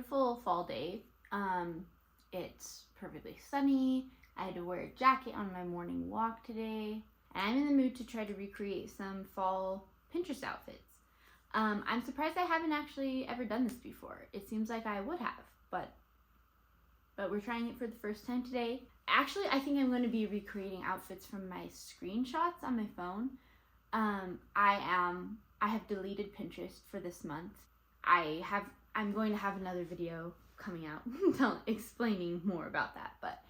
beautiful fall day. It's perfectly sunny. I had to wear a jacket on my morning walk today. And I'm in the mood to try to recreate some fall Pinterest outfits. I'm surprised I haven't actually ever done this before. It seems like I would have, but we're trying it for the first time today. Actually, I think I'm going to be recreating outfits from my screenshots on my phone. I have deleted Pinterest for this month. I'm going to have another video coming out explaining more about that, but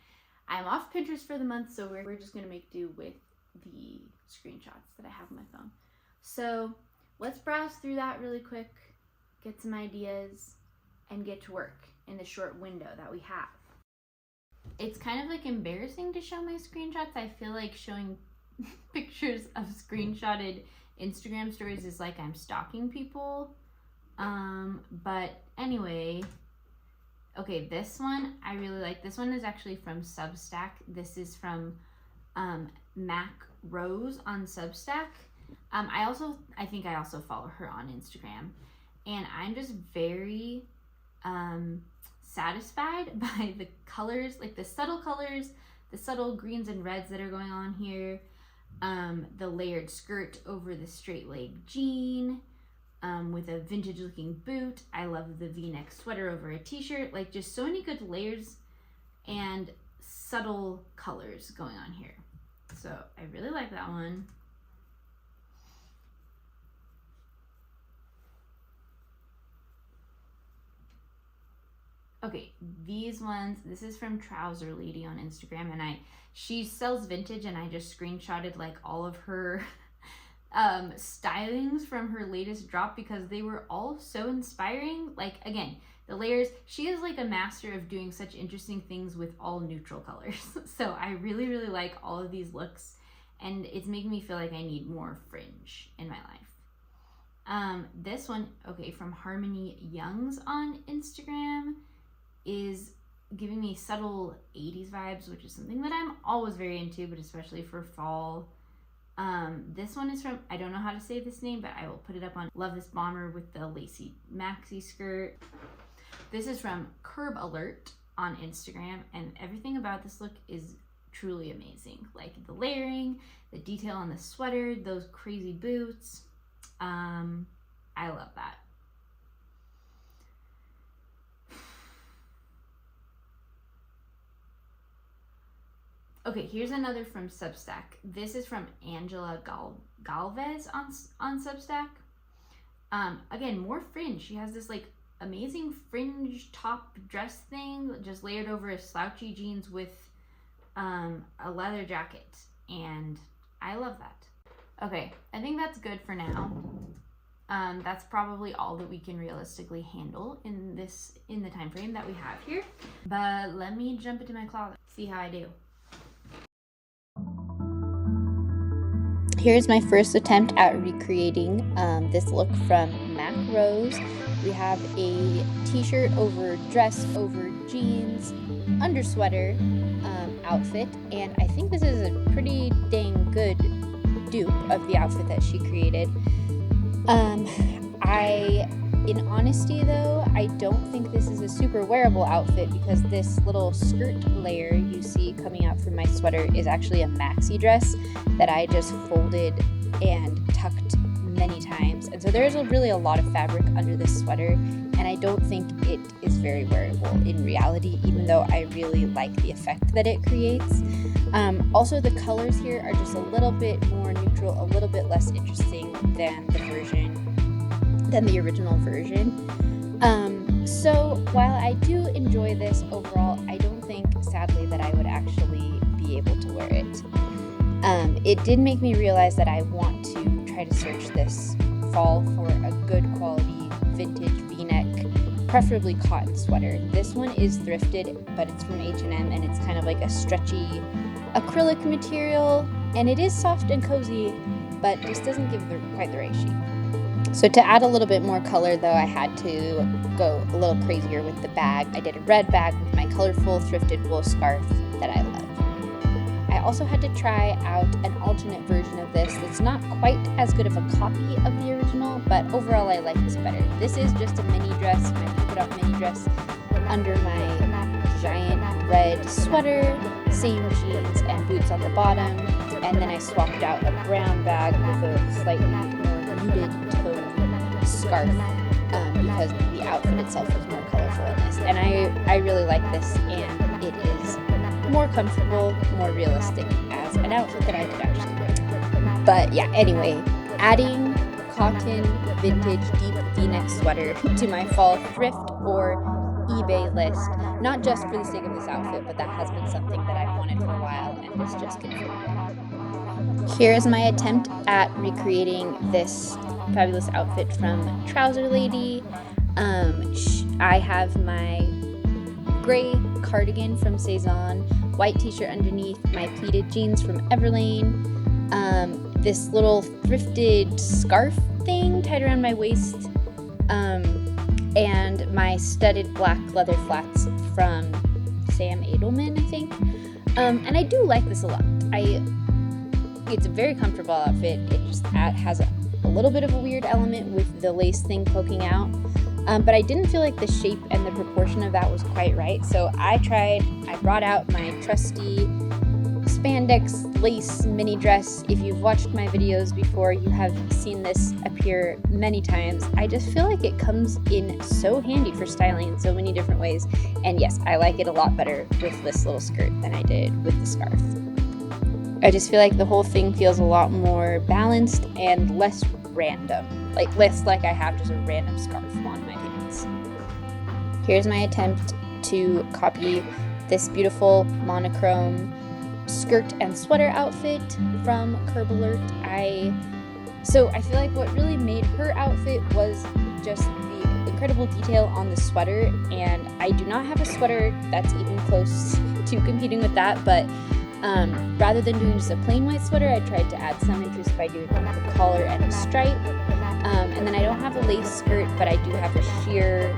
I'm off Pinterest for the month, so we're just going to make do with the screenshots that I have on my phone. So let's browse through that really quick, get some ideas, and get to work in the short window that we have. It's kind of like embarrassing to show my screenshots. I feel like showing pictures of screenshotted Instagram stories is like I'm stalking people. But anyway, okay, this one I really like. This one is actually from Substack. This is from Mac Rose on Substack. I think I also follow her on Instagram, and I'm just very satisfied by the colors, like the subtle colors, the subtle greens and reds that are going on here. The layered skirt over the straight leg jean, with a vintage looking boot. I love the v-neck sweater over a t-shirt. Like, just so many good layers and subtle colors going on here. So I really like that one. Okay, these ones, this is from Trouser Lady on Instagram, and she sells vintage, and I just screenshotted like all of her stylings from her latest drop because they were all so inspiring. Like, again, the layers, she is like a master of doing such interesting things with all neutral colors. So I really, really like all of these looks, and it's making me feel like I need more Fringe in my life. This one, okay, from Harmony Youngs on Instagram, is giving me subtle 80s vibes, which is something that I'm always very into, but especially for fall. This one is from, I don't know how to say this name, but I will put it up on Love This Bomber with the lacy maxi skirt. This is from Curb Alert on Instagram, and everything about this look is truly amazing. Like the layering, the detail on the sweater, those crazy boots. I love that. Okay, here's another from Substack. This is from Angela Galvez on Substack. Again, more Fringe. She has this like amazing fringe top dress thing just layered over a slouchy jeans with a leather jacket, and I love that. Okay, I think that's good for now. That's probably all that we can realistically handle in the time frame that we have here. But let me jump into my closet, see how I do. Here's my first attempt at recreating this look from Mac Rose. We have a t-shirt over dress over jeans under sweater outfit, and I think this is a pretty dang good dupe of the outfit that she created. In honesty though, I don't think this is a super wearable outfit because this little skirt layer you see coming out from my sweater is actually a maxi dress that I just folded and tucked many times. And so there's really a lot of fabric under this sweater, and I don't think it is very wearable in reality, even though I really like the effect that it creates. Also, the colors here are just a little bit more neutral, a little bit less interesting than the original version. So while I do enjoy this overall, I don't think, sadly, that I would actually be able to wear it. It did make me realize that I want to try to search this fall for a good quality vintage v-neck, preferably cotton sweater. This one is thrifted, but it's from H&M, and it's kind of like a stretchy acrylic material, and it is soft and cozy, but just doesn't give quite the right shape. So to add a little bit more color though, I had to go a little crazier with the bag. I did a red bag with my colorful thrifted wool scarf that I love. I also had to try out an alternate version of this that's not quite as good of a copy of the original, but overall I like this better. This is just a mini dress, my polka dot mini dress, under my giant red sweater, same jeans and boots on the bottom, and then I swapped out a brown bag with a slightly more muted tone scarf because the outfit itself was more colorful in this. And I really like this, and it is more comfortable, more realistic as an outfit that I could actually wear. But yeah, anyway, adding cotton vintage deep v-neck sweater to my fall thrift or eBay list, not just for the sake of this outfit, but that has been something that I've wanted for a while, and this just confirmed. Here is my attempt at recreating this fabulous outfit from Trouser Lady. I have my gray cardigan from Saison, white t-shirt underneath, my pleated jeans from Everlane, this little thrifted scarf thing tied around my waist, and my studded black leather flats from Sam Edelman, I think. And I do like this a lot. It's a very comfortable outfit. It just has a little bit of a weird element with the lace thing poking out. But I didn't feel like the shape and the proportion of that was quite right. So I brought out my trusty spandex lace mini dress. If you've watched my videos before, you have seen this appear many times. I just feel like it comes in so handy for styling in so many different ways. And yes, I like it a lot better with this little skirt than I did with the scarf. I just feel like the whole thing feels a lot more balanced and less random. Less like I have just a random scarf on my pants. Here's my attempt to copy this beautiful monochrome skirt and sweater outfit from Curb Alert. So I feel like what really made her outfit was just the incredible detail on the sweater, and I do not have a sweater that's even close to competing with that, but rather than doing just a plain white sweater, I tried to add some interest by doing a collar and a stripe. And then I don't have a lace skirt, but I do have a sheer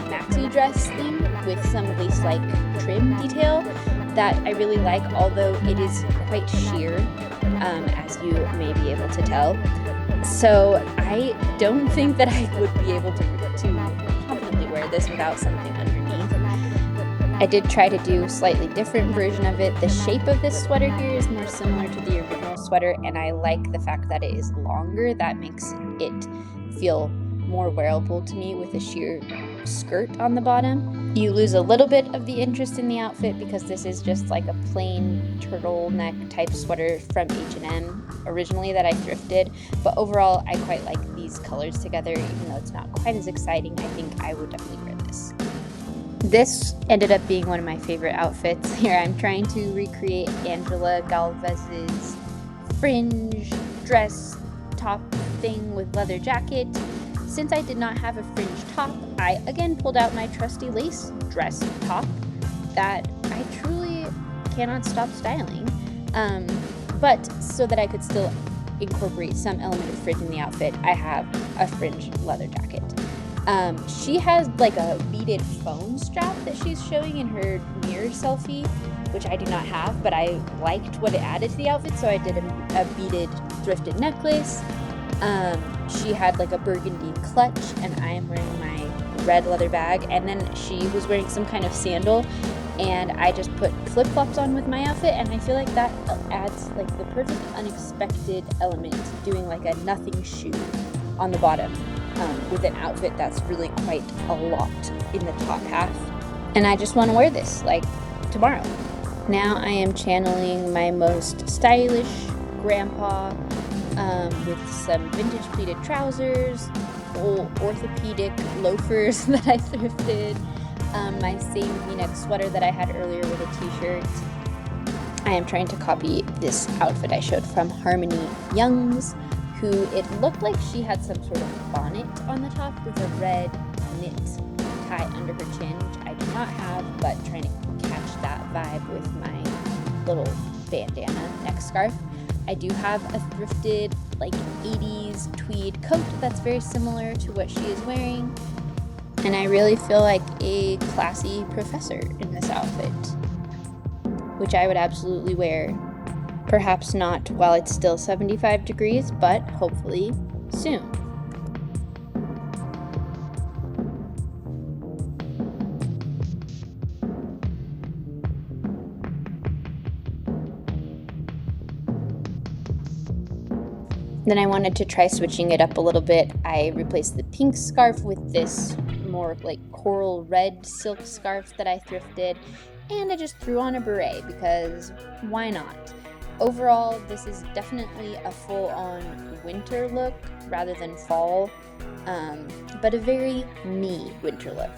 maxi dress thing with some lace-like trim detail that I really like, although it is quite sheer, as you may be able to tell. So I don't think that I would be able to confidently wear this without something underneath. I did try to do a slightly different version of it. The shape of this sweater here is more similar to the original sweater, and I like the fact that it is longer. That makes it feel more wearable to me with a sheer skirt on the bottom. You lose a little bit of the interest in the outfit because this is just like a plain turtleneck type sweater from H&M originally that I thrifted, but overall I quite like these colors together. Even though it's not quite as exciting, I think I would definitely wear this. This ended up being one of my favorite outfits. Here I'm trying to recreate Angela Galvez's fringe dress top thing with leather jacket. Since I did not have a fringe top, I again pulled out my trusty lace dress top that I truly cannot stop styling. But so that I could still incorporate some element of fringe in the outfit, I have a fringe leather jacket. She has like a beaded phone strap that she's showing in her mirror selfie, which I do not have, but I liked what it added to the outfit, so I did a beaded thrifted necklace. She had like a burgundy clutch, and I am wearing my red leather bag, and then she was wearing some kind of sandal, and I just put flip-flops on with my outfit, and I feel like that adds like the perfect unexpected element, doing like a nothing shoe on the bottom. With an outfit that's really quite a lot in the top half. And I just want to wear this like tomorrow. Now I am channeling my most stylish grandpa with some vintage pleated trousers, old orthopedic loafers that I thrifted, my same v-neck sweater that I had earlier with a t-shirt. I am trying to copy this outfit I showed from Harmony Young's, who it looked like she had some sort of bonnet on the top with a red knit tie under her chin, which I do not have, but trying to catch that vibe with my little bandana neck scarf. I do have a thrifted like 80s tweed coat that's very similar to what she is wearing, and I really feel like a classy professor in this outfit. which I would absolutely wear. Perhaps not while it's still 75 degrees, but hopefully soon. Then I wanted to try switching it up a little bit. I replaced the pink scarf with this more like coral red silk scarf that I thrifted, and I just threw on a beret because why not? Overall, this is definitely a full-on winter look rather than fall, but a very me winter look.